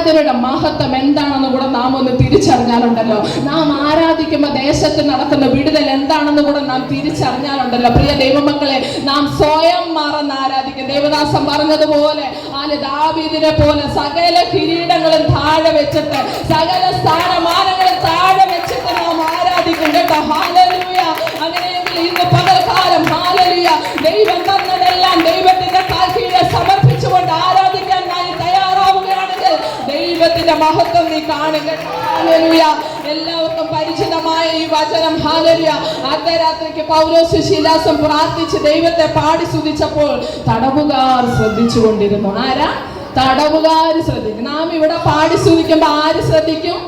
ആരാധനയുടെ മഹത്വം എന്താണെന്ന് കൂടെ നാം ഒന്ന് തിരിച്ചറിഞ്ഞാലുണ്ടല്ലോ, നാം ആരാധിക്കുമ്പോൾ ദേശത്ത് നടക്കുന്ന വിടുതൽ എന്താണെന്ന് കൂടെ നാം തിരിച്ചറിഞ്ഞാലുണ്ടല്ലോ, പ്രിയ ദൈവമക്കളെ, നാം സ്വയം മറന്ന് ആരാധിക്കും. ദേവദാസൻ പറഞ്ഞതുപോലെ ദാവീദിനെ പോലെ സകല കിരീടങ്ങളും താഴെ വെച്ചിട്ട്, സകല സ്ഥാനമാനങ്ങളും താഴെ വെച്ചിട്ട് നാം ആരാധിക്കും കേട്ടോ. ഹല്ലേലൂയ. അങ്ങനെയെങ്കിൽ ഇന്ന് പകൽക്കാലം ഹല്ലേലൂയ, ദൈവം തന്നതെല്ലാം ദൈവത്തിന്റെ കാൽ കീഴിൽ സമർപ്പിച്ചുകൊണ്ട് ആരാധിക്കാൻ നാം തയ്യാറാവുകയാണെങ്കിൽ ദൈവത്തിന്റെ മഹത്വം നീ കാണുക. ഹല്ലേലൂയ. എല്ലാവർക്കും പരിചിതമായ ഈ വചനം ഹല്ലേലൂയ. അർദ്ധരാത്രിക്ക് പൗലോസും ശീലാസും പ്രാർത്ഥിച്ച് ദൈവത്തെ പാടി സ്തുതിച്ചപ്പോൾ തടവുകാർ ശ്രദ്ധിച്ചുകൊണ്ടിരുന്നു. ആരാ? തടവുകാർ ശ്രദ്ധിക്കും. നാം ഇവിടെ പാടി സ്തുതിക്കുമ്പോ ആര് ശ്രദ്ധിക്കും?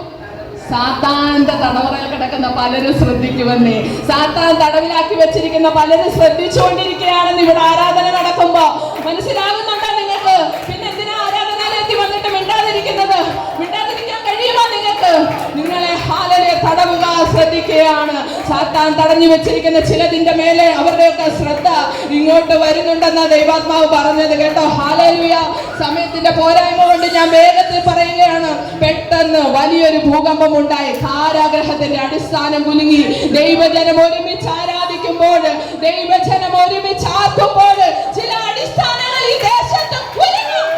സാത്താന്റെ തടവറയിൽ കിടക്കുന്ന പലരും ശ്രദ്ധിക്കുമെന്നേ. സാത്താൻ തടവിലാക്കി വെച്ചിരിക്കുന്ന പലരും ശ്രദ്ധിച്ചുകൊണ്ടിരിക്കുകയാണെന്ന് ഇവിടെ ആരാധന നടക്കുമ്പോ മനസ്സിലാകുന്നുണ്ടോ നിങ്ങൾക്ക്? പിന്നെ എന്തിനാ ആരാധനാലയത്തിൽ വന്നിട്ട് മിണ്ടാതിരിക്കുന്നത്? മിണ്ടാതിരിക്കാൻ കഴിയുമോ നിങ്ങൾക്ക്? നിങ്ങളെ ഹല്ലേലൂയ തടവുകാർ ശ്രദ്ധിക്കുകയാണ്. സാത്താൻ തടഞ്ഞു വെച്ചിരിക്കുന്ന ചിലതിന്റെ മേലെ അവരുടെയൊക്കെ ശ്രദ്ധ ഇങ്ങോട്ട് വരുന്നുണ്ടെന്ന ദൈവാത്മാവ് പറഞ്ഞത് കേട്ടോ. ഹല്ലേലൂയ. സമയത്തിന്റെ പോരായ്മ കൊണ്ട് ഞാൻ വേഗത്തിൽ പറയുകയാണ്. പെട്ടെന്ന് വലിയൊരു ഭൂകമ്പം ഉണ്ടായി. കാരാഗ്രഹത്തിന്റെ അടിസ്ഥാനം കുലുങ്ങി. ദൈവജനം ഒരുമിച്ച് ആരാധിക്കുമ്പോൾ, ദൈവജനം ഒരുമിച്ച് ആർക്കുമ്പോൾ ചില അടിസ്ഥാനങ്ങൾ ഈ ദേശത്ത് കുലുങ്ങും.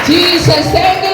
Jesus, thank